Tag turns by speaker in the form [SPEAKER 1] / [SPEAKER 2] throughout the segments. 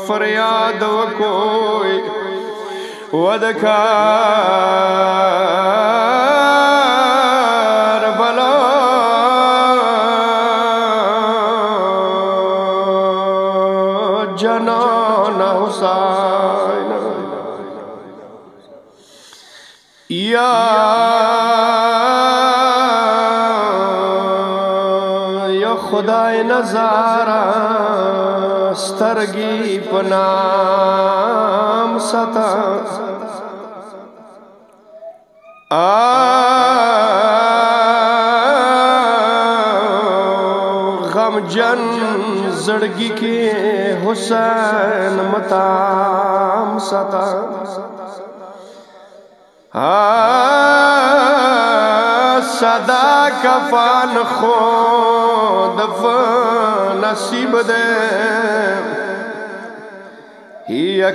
[SPEAKER 1] फरियाद कोई वदकार बला जनान हुसैन या खुदाए नजारा स्तरगी पनाम सता गम जन जड़गी के हुसैन मताम सता सदा कफान खुद नसीब दे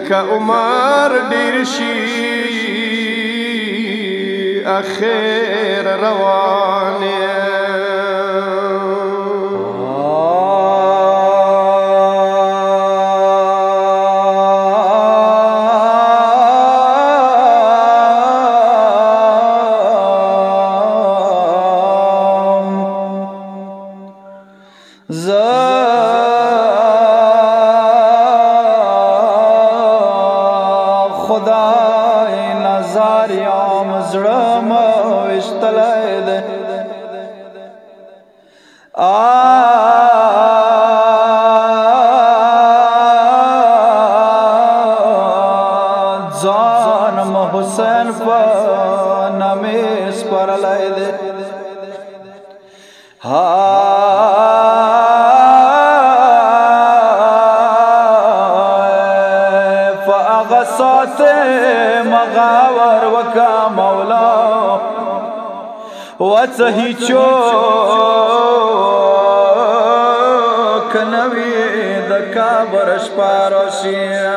[SPEAKER 1] का उमर डिरशी आखिर रवाने
[SPEAKER 2] खुदाए नज़ारियाम ज़ड़म इश्तलाद जानम हुसैन पर नमेस पर लाद फ़अग़साते मग़ावर वका मौला वसही चोक नवी दका बरश पारोशिया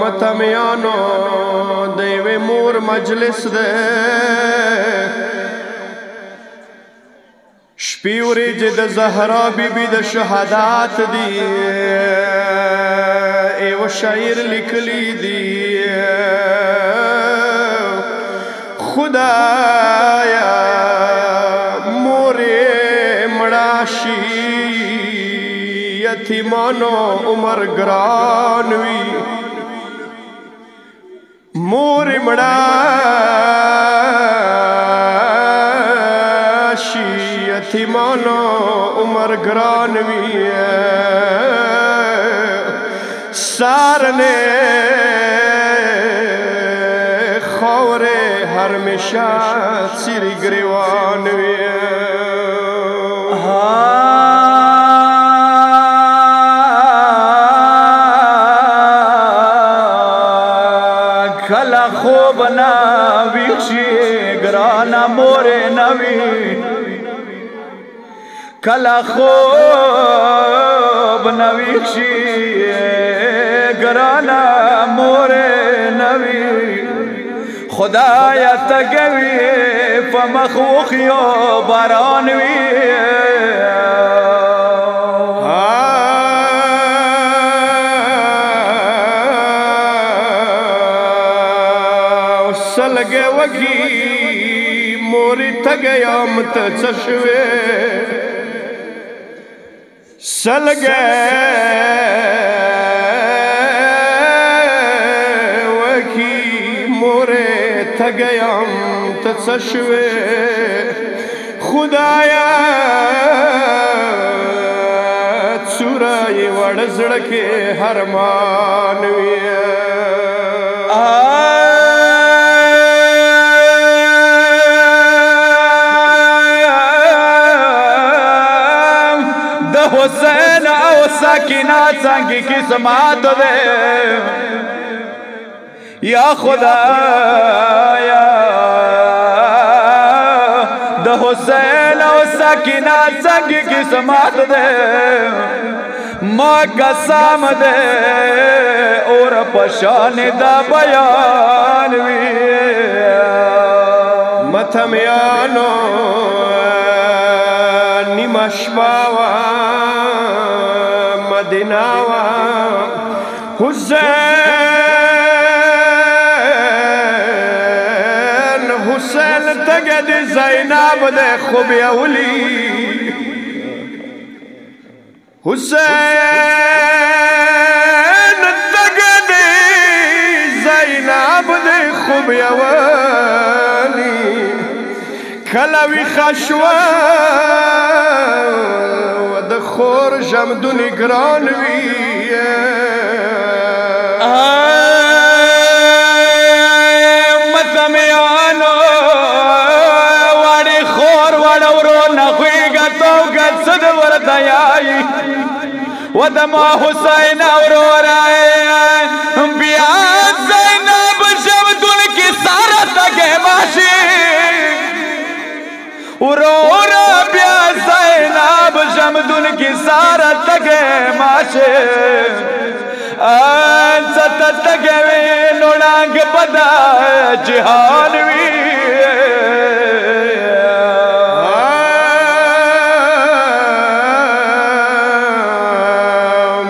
[SPEAKER 1] मतमियानो देवे मूर मजलिस दे शपीवरी जिद ज़हरा बीबी द शहादात दी एव शायर लिखली दी खुदाया मोरे मड़ाशी यतीमानो उमर ग्रानवी मोरे मड़ाशी यतीमानो उमर ग्रानवी सारने खौरे हरमेशा सिरी ग्रीवानवी
[SPEAKER 2] खला खूब ना वीक्षी ग्राना मोरे नवी खला खूब न वीक्षी ग्राना मोरे नवी खुदाया तगवी पमखूखियो बारानवी
[SPEAKER 1] सलगे वगी मोरी तगयाम तचशवे सलगे वगी मोरे तगयाम तचशवे खुदाया चुराई वड़जड़ के हरमानवी
[SPEAKER 2] حسین او سکینہ څنګه قسمت دے یا خدایا د حسین او سکینہ څنګه قسمت دے ما قسم دے اور پشان دا بیان وی
[SPEAKER 1] متمیانو نیمه شپه وه مدینه وه حسین تګه د زینب د خوب یولی حسین تګه د زینب د خوب یولی کله ویښه شوه د خور ژمدونې ګران وي
[SPEAKER 2] متمیانو واړې خور واړه ورونه خوېږه توګه څه د ورته یایي و د ما حسین وروره بیا زینب ژمدون کې ساره تګې ماشي ورورا بیا زینب ژمدون کی سارا تگے ماشه ست تگے وی نوڑانگ پدا جہان وی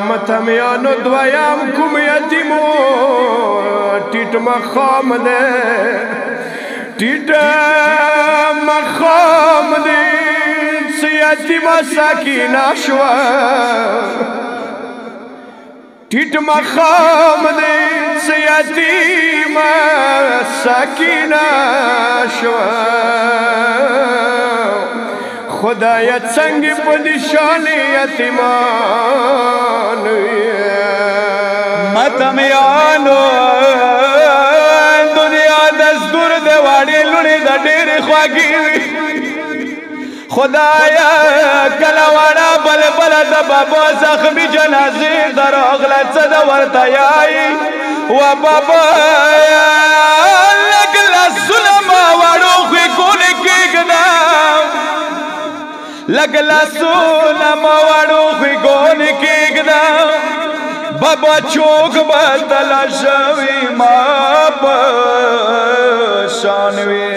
[SPEAKER 1] متمیانو دویم کوم یتیمو ټیټ مخام دے ټیټ مخام دے یتیمه سکینه شوه ټیټ مخام دې څه یتیمه سکینه شوه خدایه څنګه په دې شان یتیمان
[SPEAKER 2] متمیانو دنیا دستور د واړې لوڼې د ډېرې خواږې خدایا کله واړه بل بل د بابا زخمی جنازې دراغله څه د ورته یایي و بابا لږ لاسونه ما واړو خویګونې کېږدم لږ لاسونه ما واړو خویګونې کېږدم بابا چوک به تله شوي ما په شان وي